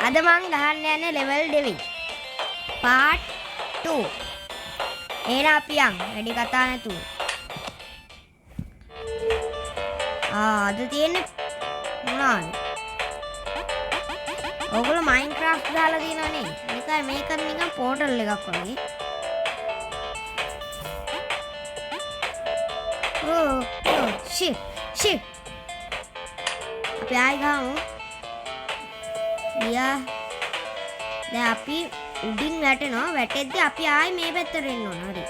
අද මං ගහන්න යන්නේ ලෙවල් 2 පාර්ට් 2. එහෙනම් අපි යන් වැඩි කතා නැතුව. අද තියෙන්නේ මොනවාද? ඔයගොල්ලෝ මයින්ක්‍රාෆ්ට් දාලා දිනවනේ. මේක නිකන් පෝටල් එකක් වගේ. ෂිප්. අපි ආයි ගමු. දැන් අපි උඩින් වැටෙනවා. වැටෙද්දි අපි ආයි මේ පැත්තට එන්න ඕන. හරි.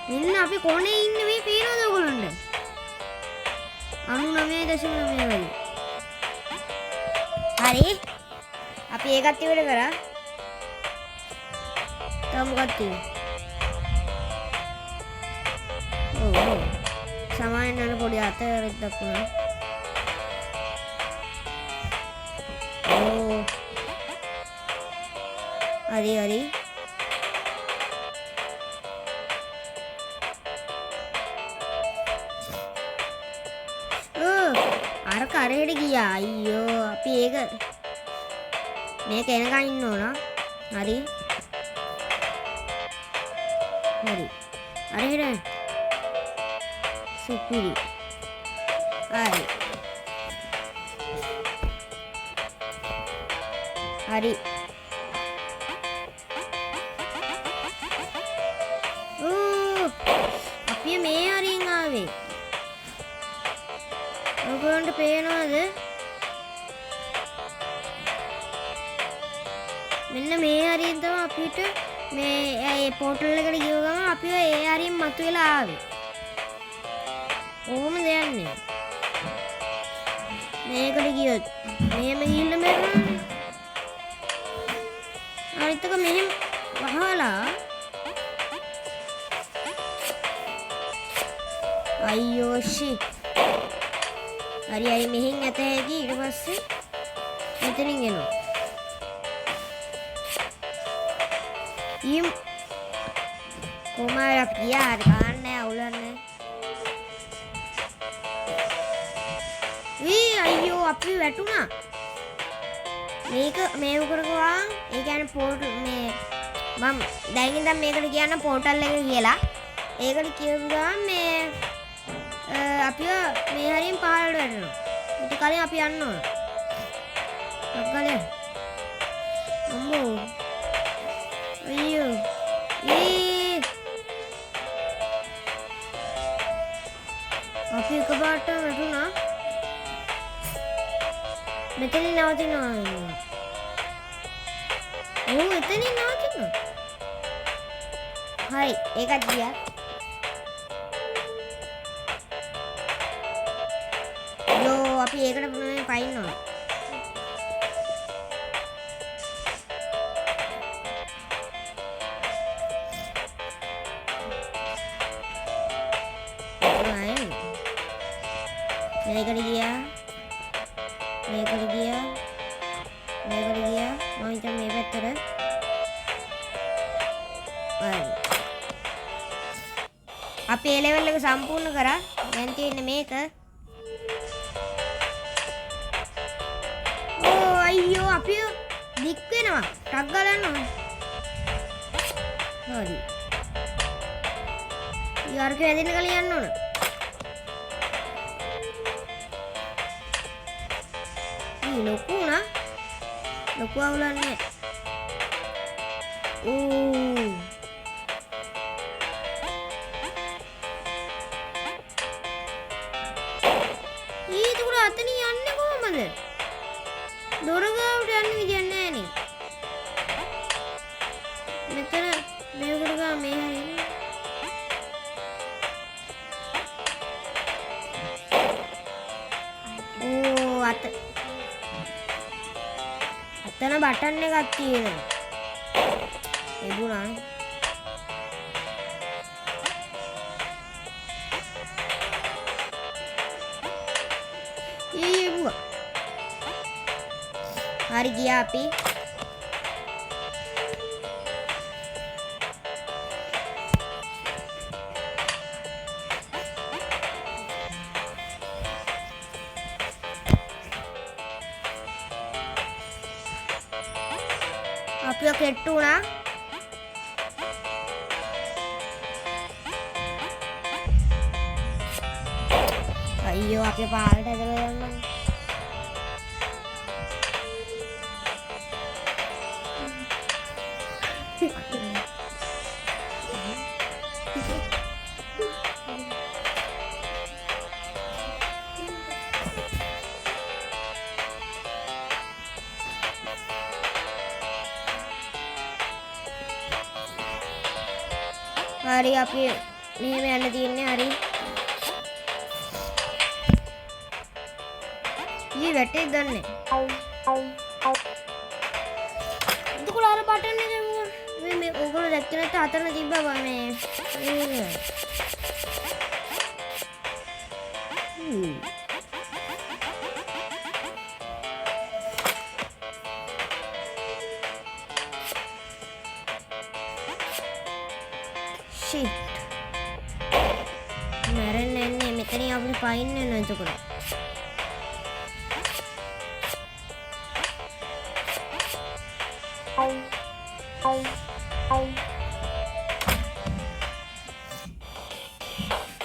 මෙන්න අපි කොනේ ඉන්නේ මේ පේනවද ඔයගොල්ලන්ට? 99.9 වගේ. හරි. අපි ඒකත් ඉවර කරා. තව මොකක්ද තියෙන්නේ? සමාන යන පොඩි අතරක් වුණා. හරි. අර කරේට ගියා. අයියෝ අපි මේක එනකන් ඉන්න ඕන. හරි. අරහෙට සුපිරි. හරි. අපි මේ හරින් ආවේ. ඔයගොල්ලන්ට පේනවද? මෙන්න මේ හරියෙන් තමයි අපිට මේ පෝටල් එකට ගිය ගමන් අපිව ඒ හරියෙන් මතුවෙලා ආවේ. කොහොමද යන්නේ? මේකට ගියොත් මෙහෙම ගිහිල්ලා මරනවා. අනිත් එක මෙහෙම වහලා අයියෝ හරි මෙහෙන් ඇත හැකි. ඊට පස්සේ මෙතනින් එනවා. කොමාර පියා ගන්න අවුලන්නේ. අයියෝ අපි වැටුණා. මේ උකරකවා ඒ කියන්නේ පෝටල් මේ මම දැන් ඉඳන් මේකට කියන්න පෝටල් එක කියලා. ඒකට කියුවා මේ අපිව මේ හරියෙන් පහළට වැටෙනවා. ඊට කලින් අපි යන්න ඕන. අක්කලේ. අම්මෝ. අයියෝ. අපි එකපාරට වැටුණා. මෙතනින් නවතිනවා. එතනින් නවතිනවා. හරි ඒකත් ගියා. අපි ඒකට පුනේ පයින්න ඕන. මේකට ගියා. මම හිතන්නේ මේ පැත්තට. අපි ඒ ලෙවල් එක සම්පූර්ණ කරා. දැන් තියෙන්නේ මේක. අයියෝ අපි දික් වෙනවා. ටක් ගලනවා. හරි. යාර්ක වැදින්න කලින් යන්න ඕන. ලොකු නා. ලොකු අවුලන්නේ. ඊට අතන යන්නේ කොහමද? දොරගාවට යන්න විදියක් නැහැ නේ. මෙතන මේකට ගා මේ හරියනේ. අතන බටන් එකක් තියෙනවා. එබුණා. හරි ගියා අපි. අපිව කෙට්ටු වුණා. අයියෝ අපේ පාරට ඇදලා යනවා. හරි අපි මෙහෙම යන්න තියෙන්නේ. හරි ඊ වැටේ දන්නේ. එතකොට අර බටන් එක මේ ඔයගොල්ලෝ දැක්කේ නැත්නම් අතන තිබ්බා මේ shit. මැරෙන්නේ නැහැ. මෙතනින් අපිට පයින් යනවා එතකොට.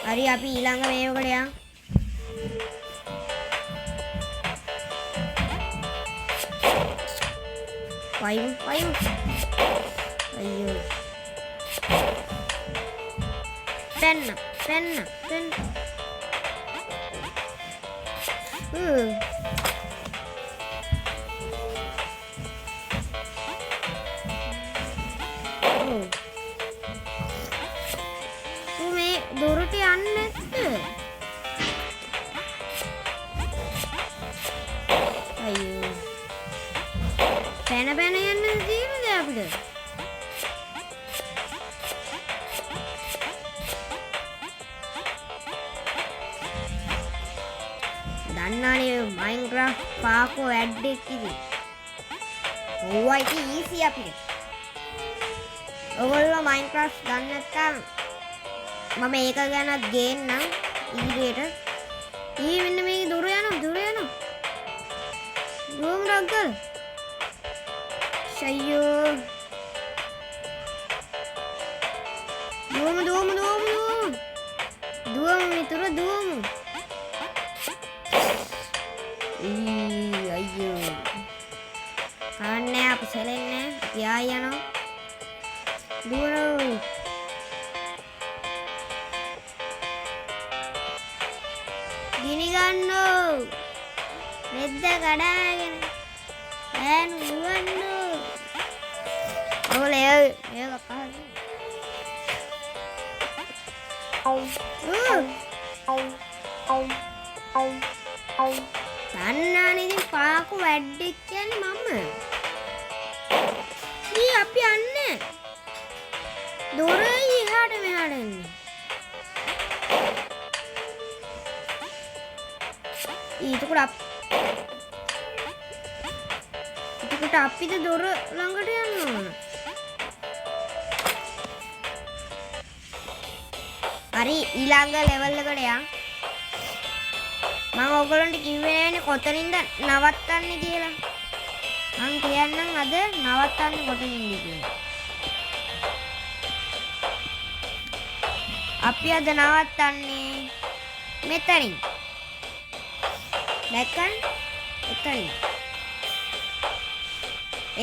හරි අපි ඊළඟ මේවකට යමු. වයින් අයියෝ pen මේ දොරට යන්නේ නැද්ද? අයියෝ පැන යන්න තියෙනද අපිට? දන්නානේ මයින්ක්‍රාෆ්ට් පාකෝ ඇඩ් එකක් ඉතින්. ඕවා ඉතින් ඊසි අපිට. ඔයගොල්ලෝ මයින්ක්‍රාෆ්ට් ගන්න නැත්නම් මම ඒක ගැනත් ගේන්නම් ඉදිරියට. ඊ මෙන්න මේක දුර යනවා. රූම් රග්ගල්. ෂයෝ. දුවමු. දුවමු. අයියෝ. කන්නේ අපි සෙලෙන්නේ. අපි ආය යනවා. දුවනවා. ගිනි ගන්නෝ. රෙද්ද කඩාගෙන. ඈනු දුවන්නෝ. ඔලේ මේක පහද. දන්නානේ ඉතින් පාකු වැඩක් කියන්නේ මම. ඊ අපි යන්නේ. දොරේ ඉහාට මෙහාට එන්නේ. එතකොට අපිට දොර ළඟට යන්න ඕන. හරි ඊළඟ ලෙවල් එකට යන්න. මම ඔයගොල්ලන්ට කිව්වේ නෑනේ කොතනින්ද නවත්තන්නේ කියලා. මං කියන්නම් අද නවත්තන්නේ කොතනින්ද කියලා. අපි අද නවත්තන්නේ මෙතනින්. දැක්කන්? එතනින්.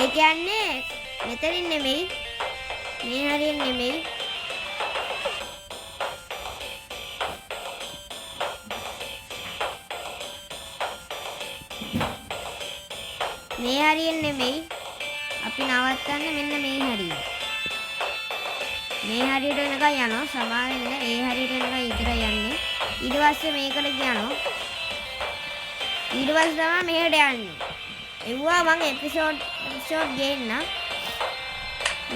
ඒ කියන්නේ මෙතනින් නෙමෙයි. මේ හරියෙන් නෙමෙයි. මේ හරියෙන් නෙමෙයි. අපි නවත්තන්නේ මෙන්න මේ හරිය. මේ හරියට එනකන් යනවා. සමා වෙන්න ඒ හරියට එනකන් ඉතර යන්නේ. ඊට පස්සේ මේකට යනවා. ඊට පස්සේ තමයි මෙහෙට යන්නේ. එවුවා මම එපිසෝඩ් ගේන්න.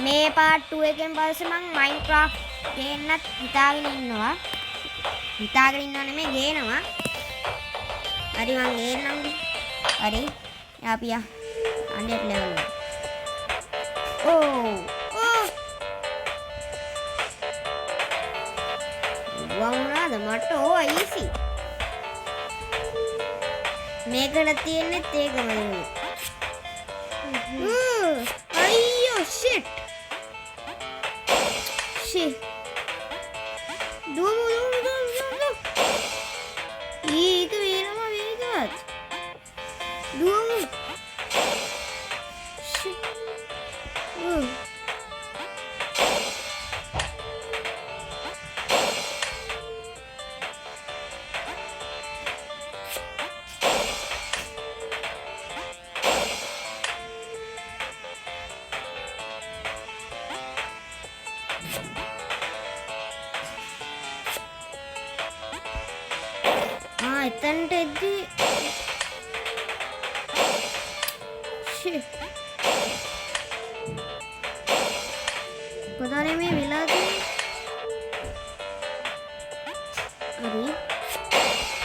මේ පාර්ට් 2 එකෙන් පස්සේ මම මයින්ක්‍රාෆ්ට් ගේන්නත් හිතාගෙන ඉන්නවා. හිතාගෙන ඉන්නව නෙමෙයි ගේනවා. හරි මම ගේන්නම්. හරි. අපි අnder level. Oh. වුණාද මට ඕවා easy. මේකට තියෙන්නේ ඒකම නෙමෙයි. අයියෝ shit. Shit. දුවමු. ඒක වෙනම වේගවත්. දුවමු. Shit. එතනට එද්දි පොදානේ මේ වෙලා තියෙන්නේ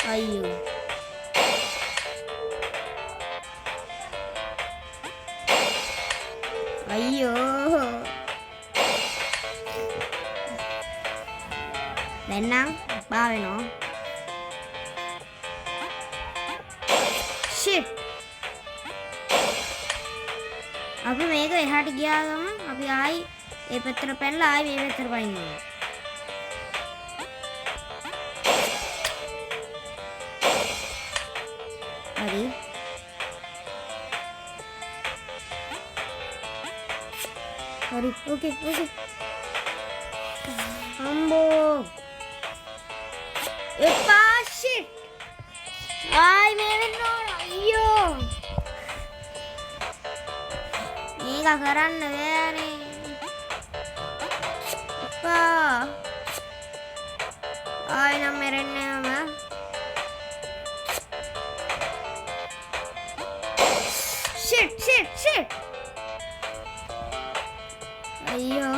හරි අයියෝ දැන් නම් බා වෙනවා shit අපි මේක එහාට ගියා ගමන් අපි ආයි ඒ පැත්තට පැනලා ආයි මේ පැත්තට පනිනවා හරි ඕකේ අම්බෝ එපා shit ආයි මේ වෙන්න ඕන අයියෝ මේක කරන්න බෑනේ එපා ආයි නම් මැරෙන්නේ නම shit අයියෝ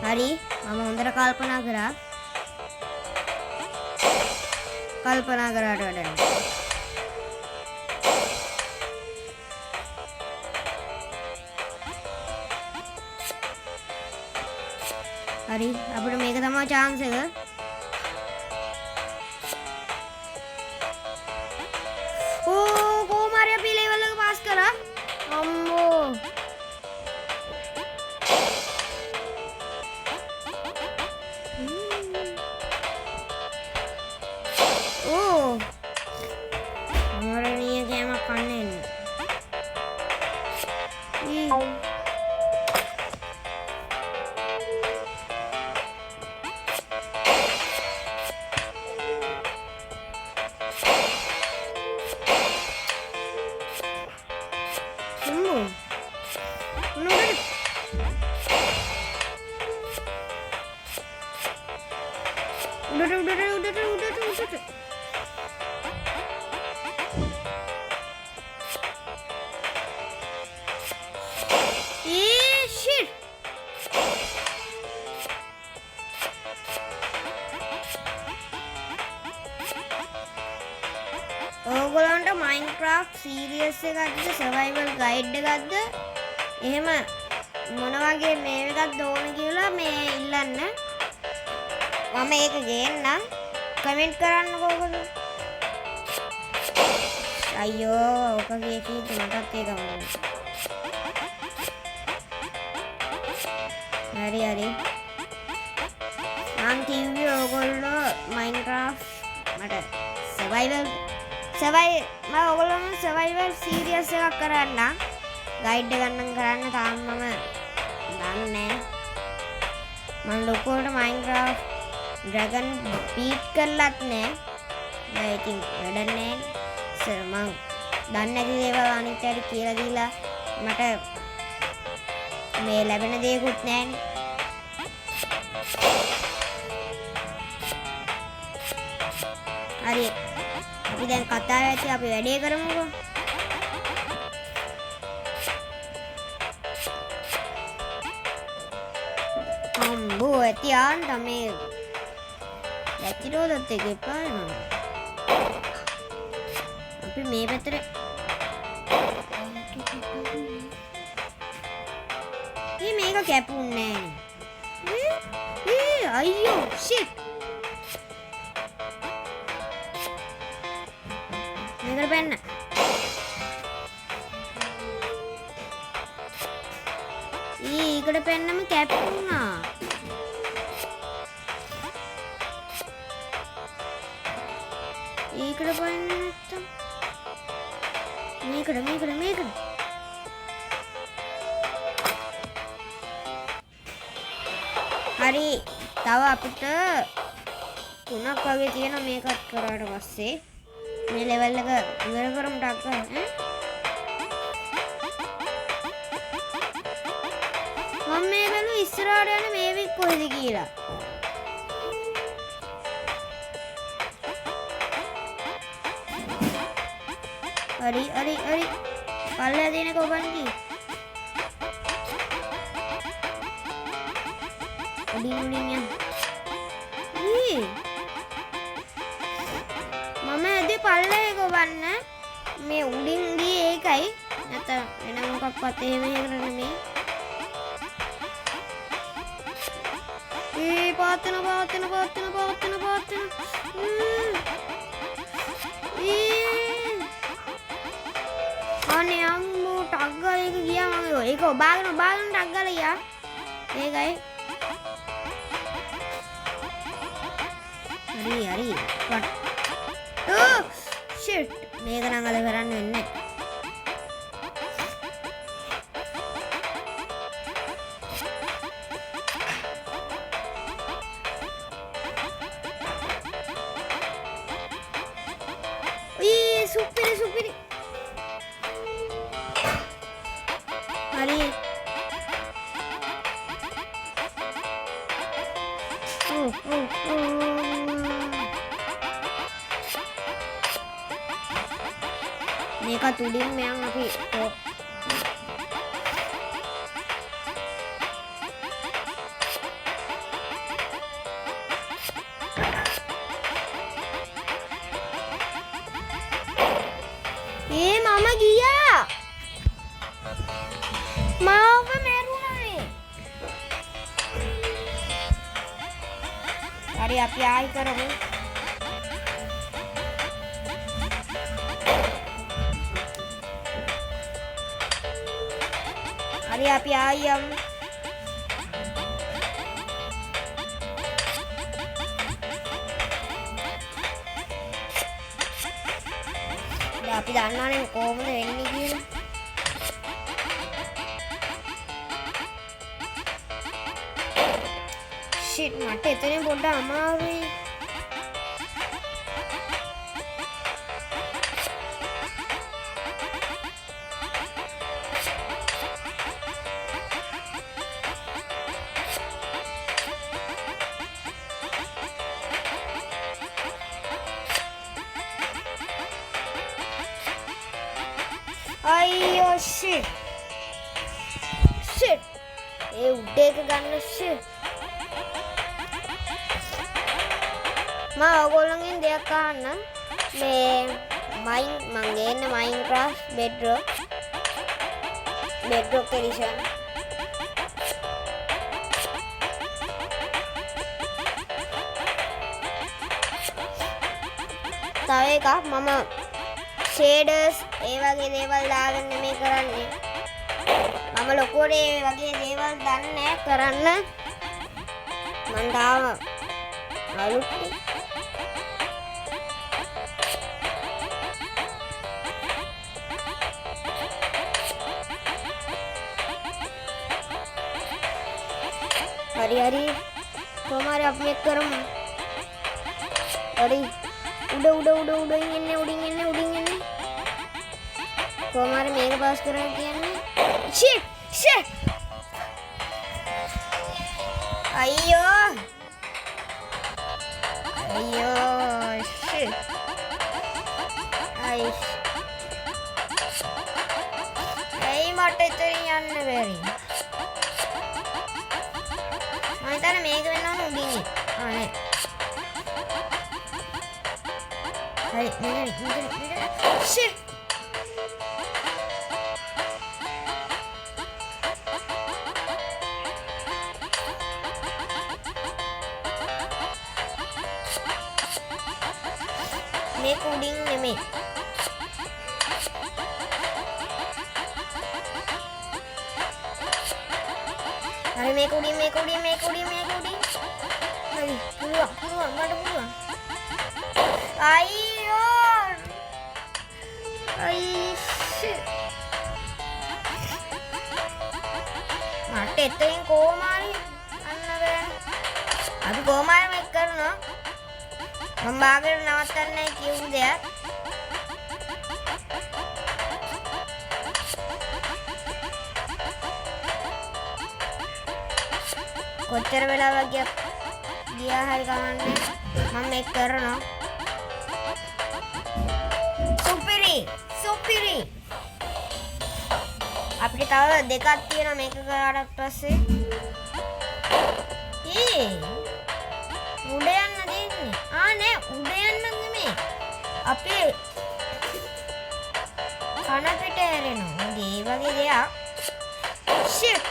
හරි මම හොඳට කල්පනා කරාට වැඩක් හරි අපිට මේක තමයි chance එක කොහොම හරි අපි ලෙවල් එක පාස් කරා අම්මෝ ඕගොල්ලන්ට Minecraft series එකක්ද survival guide එකක්ද එහෙම මොන වගේ මේ එකක්ද ඕන කියලා මේ ඉල්ලන්න මම ඒක ගේන්නම් කමෙන්ට් කරන්නකෝ ඔයගොල්ලෝ අයියෝ ඔක කීකී මටත් ඒක ඕනේ හරි මං කිව්වේ ඕගොල්ලෝ Minecraft මට survival මම ඔයගොල්ලෝම survival series එකක් කරන්න guide එක ගන්න කරන්න තාම මම දන්නේ මම ලොකුවට Minecraft dragon beat කරලත් නෑ මම ඉතින් වැඩක් නෑ මම දන්නේ නැති දේවල් අනිත් අයට කියලා දීලා මට මේ ලැබෙන දේකුත් නෑනේ හරි අපි දැන් කතා ඇති අපි වැඩේ කරමුකෝ අම්බෝ ඇති ආන්ද මේ ඇතිරෝදත් එක එපා වෙනවා අපි මේ පැත්තට මේක කැපුන්නේ අයියෝ ෂිට්. මේකට පැන්න. ඒකට පැන්නම කැප්පුණා. ඒකට පැන්න නැත්තම් මේකට. හරි. තව අපිට 3ක් වගේ තියෙන මේකත් කරාට පස්සේ මේ ලෙවල් එක ඉවර කරමු ටක් ගන්න. මම මේ බලු ඉස්සරහට යන මේ වික් කොහෙද කියලා. හරි. පල්ලෙහා දෙන කොබන්දි. උඩින් යන්න. මම ඇදී පල්ලෙහා කොබන්න. මේ උඩින් ගියේ ඒකයි. නැත්නම් වෙන මොකක්වත් එහෙම නෙමෙයි. පාතන. අනේ අම්මෝ ටක් ගාලා ඒක ගියා මම. ඒක ඔබාගෙන ටක් ගාලා ගියා. ඒකයි. හරි. වත්. ෂිට්. මේක නම් අද කරන්න වෙන්නේ. සුපිරි. හරි. මේක උඩින් මෙයන් අපි මම ගියා. මාව මැරුණානේ. හරි අපි ආයි කරමු. හරි අපි ආයි යමු. අපි දන්නවනේ කොහොමද වෙන්නේ කියලා. ෂිට් මට එතනින් පොඩ්ඩක් අමාරුයි. අයියෝ ෂිට්. ඒ උඩ එක ගන්න ෂිට්. මම ඔයගොල්ලන්ගෙන් දෙයක් අහන්න. මේ මම ගේන්න Minecraft Bedrock edition. තව එකක් මම shaders ඒ වගේ දේවල් දාගෙන මේ කරන්නේ. මම ලොකුවට ඒ වගේ දේවල් දන්නේ කරන්න. මම තාම අලුත්. හරි කොමාරි අපි මේක කරමු. හරි උඩින් එන්නේ. කොමාරි මේක පාස් කරන්න කියන්නේ. ෂිට්. අයියෝ ෂිට්. ඇයි මට එතනින් යන්න බැරි? මම හිතන්නේ මේක වෙන්න ඕන උඩින්. නේ. හරි ෂිට්. මේක උඩින් නෙමෙයි. හරි මේක උඩින්. හරි පුළුවන් මට පුළුවන්. අයියෝ. මට එතනින් කොහොමයි අන්න බෑ. අපි කොහොමයි මේක කරනවා. මම බාගෙට නවත්තන්නේ කියපු දෙයක්. කොච්චර වෙලාවක් ගියා හරි කමන්නේ. මම මේක කරනවා. සුපිරි. අපිට තව දෙකක් තියෙනවා මේක කරාට පස්සේ. උඩ යන්න දෙන්නේ. නෑ උඩ යන්න නෙමෙයි. අපි කන පිට හැරෙනවා. ඒ වගේ දෙයක්. shit.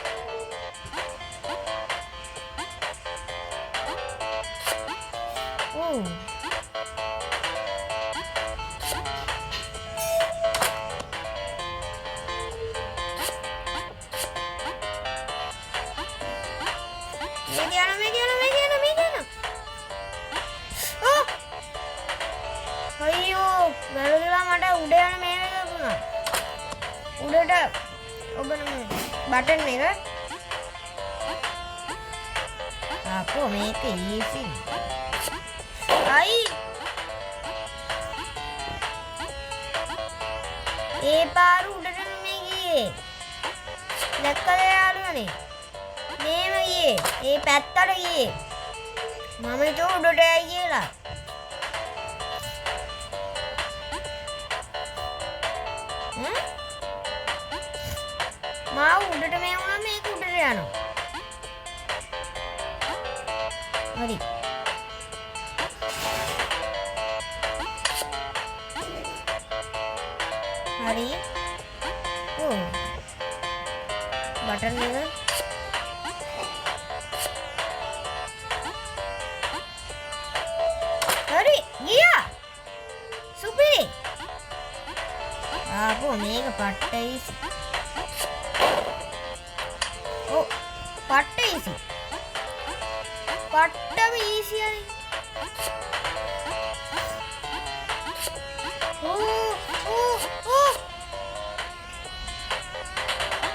අයියෝ වැරදිලා මට උඩ යන මේක දුන්නා. උඩට ඔබන බටන් එක. අපෝ මේක ඊසි. ඒ පාර උඩට මේ ගියේ. දැක්කද යාළුවනේ? මේම ගියේ. ඒ පැත්තට ගියේ. මම හිතුවා උඩට යයි කියලා. මාව උඩට මේ වුණා මේක උඩට යනවා. හරි. බටන් එක. හරි ගියා. සුපිරි. ආපෝ මේක පට්ටයි. පට්ට ඊසි. පට්ටම ඊසියයි.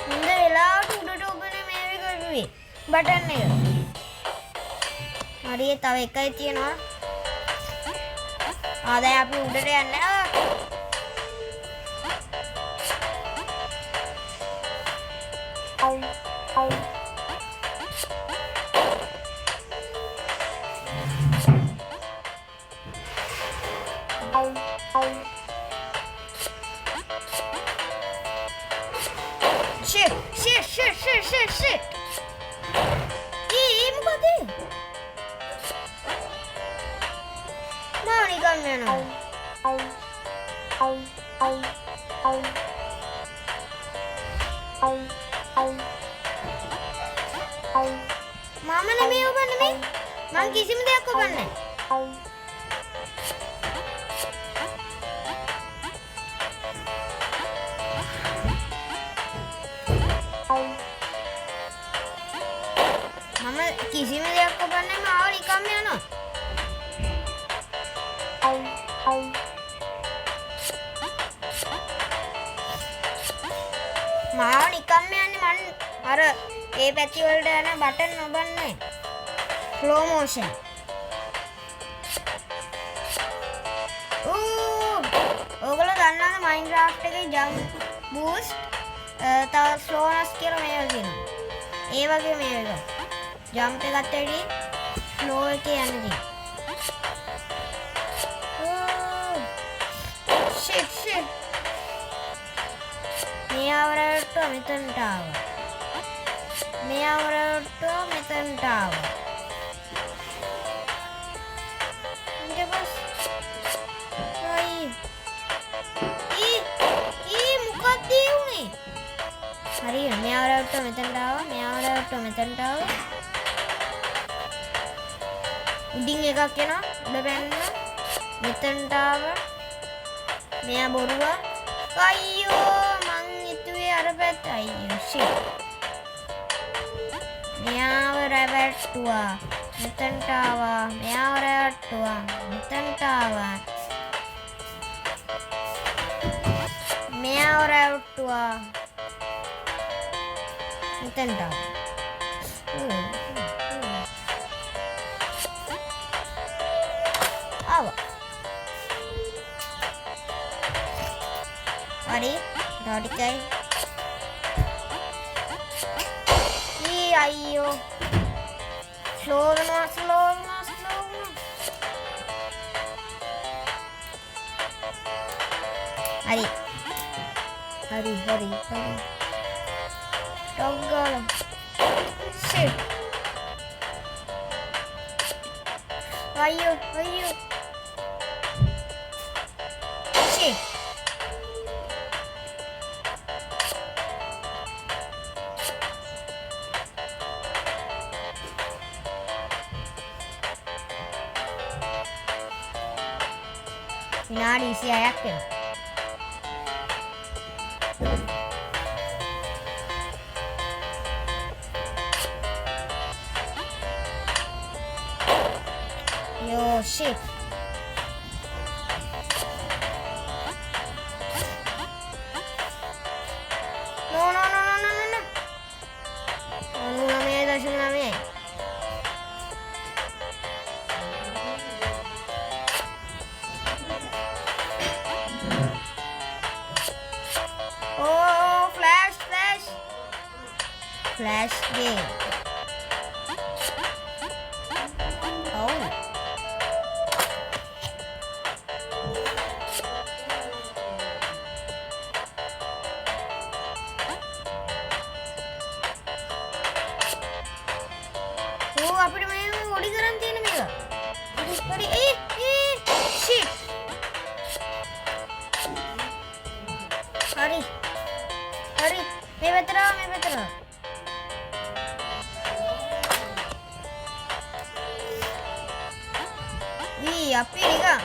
හොඳ වෙලාවට උඩට ඔබනේ මේක කරුවේ. බටන් එක. හරි තව එකයි තියෙනවා. දැන් අපි උඩට යන්න. Shit. මොකද? මානි ගන්න යනවා. මම නෙමෙයි ඔබ නෙමෙයි. මං කිසිම දෙයක් ඔබන්නේ නැහැ. කිසිම දෙයක් ඔබන්නේ මාව නිකම්ම යනවා. මාව නිකම්ම යන්නේ මන් අර ඒ පැති වලට යන බටන් ඔබන්නේ. Slow motion. ඔයගොල්ලෝ දන්නවද මයින්ක්‍රාෆ්ට් එකේ ජම්ප් බූස්ට් තව ස්ලෝනස් කියලා මේවා තියෙනවා. ඒ වගේ මේවා. ජම්ප් එකත් ඇඩි ෆ්ලෝ එකේ යන්නේ. shit. මේ අවරට මෙතනට ආවා. ඊට පස්සේ මොකක්ද උනේ? හරි මේ අවරට මෙතනට ආවා. උඩින් එකක් එනවා. උඩ පැන්න. මෙතනට ආවා. මෙයා බොරුවා. අයියෝ මං හිතුවේ අර පැත්ත. අයියෝ shit. මෙයාව රැවට්ටුවා. මෙතනට ආවා. මෙයාව රැවට්ටුවා. මෙතනට ආවා. මෙයාව රැවට්ටුවා. මෙතනට ආවා. හරි ඩොටිකයි අයියෝ ස්ලෝ වෙනවා හරි ඩොග්ගල shit අයියෝ shit විනාඩි 26ක් වෙනවා. Yo shit. No. 99.9. Oh, flash game. Oh. අපිට මේ ඔඩි කරන් තියෙන මේක. හරි shit. හරි මේ පැත්තට. අපි නිකන්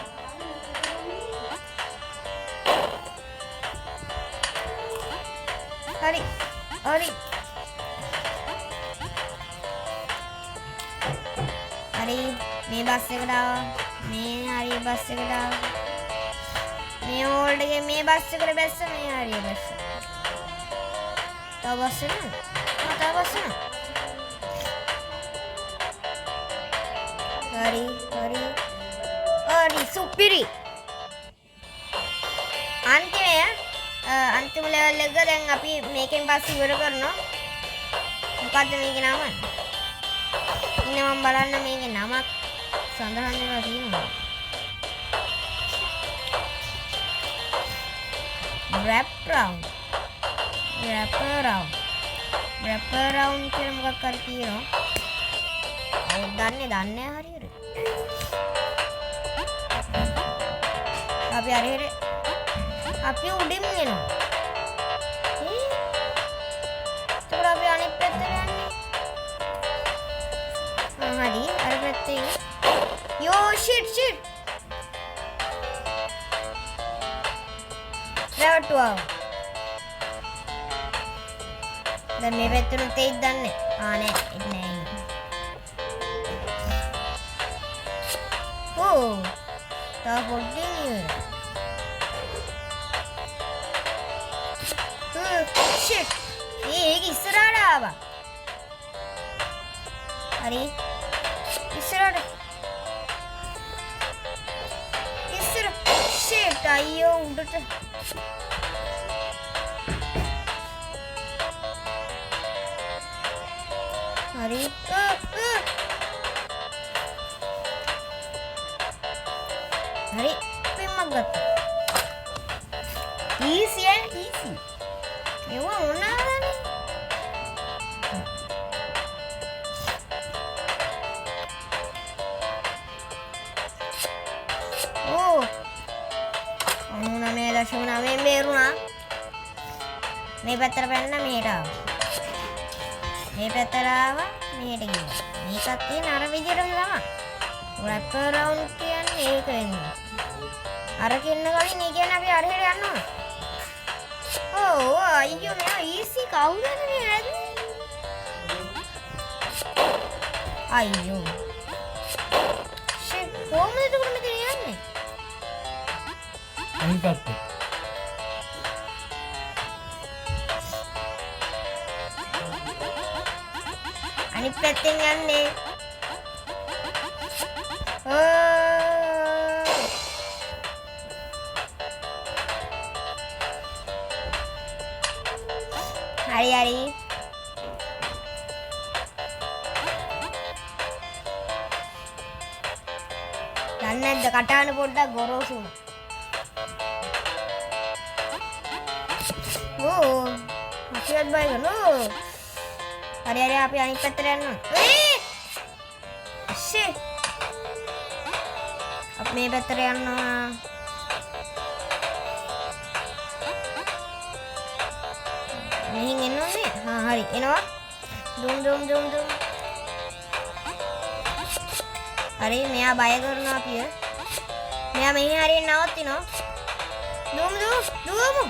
හරි මේ බස් එකට ආවා. මේ හරි බස් එකට ආවා. මේ ඕල්ඩ් එකේ මේ බස් එකට බැස්ස. මේ හරි බස්. තව බස් එක. හරි සුපිරි. අන්තිම ලෙවල් එක දැන් අපි මේකෙන් බස් ඉවර කරනවා. මොකද්ද මේකේ නම? ඉන්න මම බලන්න මේකේ නමක් සඳහන් වෙලා තියෙනවා. wrap round කියලා මොකක් හරි කියනවා. දන්නේ හරියට. අපි උඩින් එනවා. ඒකට අපි අනිත් පැත්තට යන්නේ. හරි අර පැත්තේ. යෝ shit. රැවටුවා. දැන් මේ පැත්තට තෙයිද දන්නේ. නෑ තව පොඩ්ඩින් shit. ඒක ඉස්සරහට ආවා. හරි ඉස්සරහට shit අයියෝ උඩට හරි පිම්මක් ගත්තා. easy. ඒවා මොනවාද? ඕ 99.9 බේරුණා. මේ පැත්තට පැන්න මෙහෙට ආවා. මේ පැත්තට ආවා මෙහෙට ගියා. මේකත් තියෙන අර විදිහටම තමයි. wrap around කියන්නේ මේක වෙන්නේ. අර කින්න කලින් ඒ කියන්නේ අපි අරහෙට යන්න ඕන. ඕ අයියෝ මෙයා ඊසි කවුරුද මේ ඇද්දේ? අයියෝ. ෂේ කොහොමද එතකොට මෙතන යන්නේ? අනිත් පැත්තේ. අනිත් පැත්තෙන් යන්නේ. හරි හරි. දන්නේ නැද්ද කටහඬ පොඩ්ඩක් ගොරෝසු වුණා. ඕ අපිවත් බය කරනෝ. හරි හරි අපි අනිත් පැත්තට යන්න. ෂේ. අපි මේ පැත්තට යනවා. මෙහින් එන්න ඕනේ. හරි එනවා. දුම් දුම් දුම් දුම්. හරි මෙයා බය කරනවා අපිව. මෙයා මෙහි හරියෙන් නවත්තිනවා. දුම් දුම් දුම්.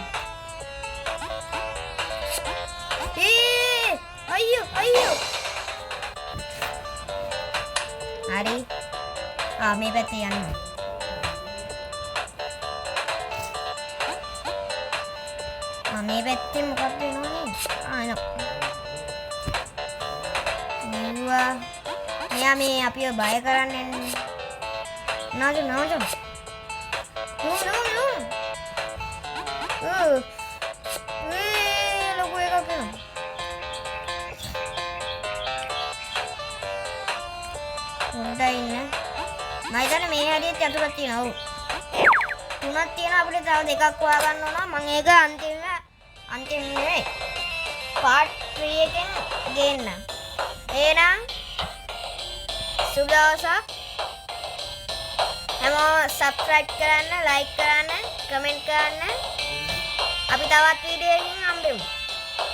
අයියෝ අයියෝ. හරි. මේ පැත්තේ යන්න. මේ පැත්තේ මොකක්ද වෙනවනේ? එනවා. මෙයා මේ අපිව බය කරන්නේ නෑ. නෝජ. නෝ. ලොකු එකක් එනවා. හොඳයි ඉන්න. මම හිතන්නේ මේ හැරියෙත් යතුරක් තියෙනවා. ඔව්. තුනක් තියෙනවා අපිට තව දෙකක් හොයාගන්න ඕන. මම ඒක අන්තිම නෙවෙයි. part 3 එකෙන් ගේන්න. එහෙනම් සුබ දවසක්. හැමෝම subscribe කරන්න, like කරන්න, comment කරන්න. අපි තවත් වීඩියෝ එකකින් හම්බෙමු.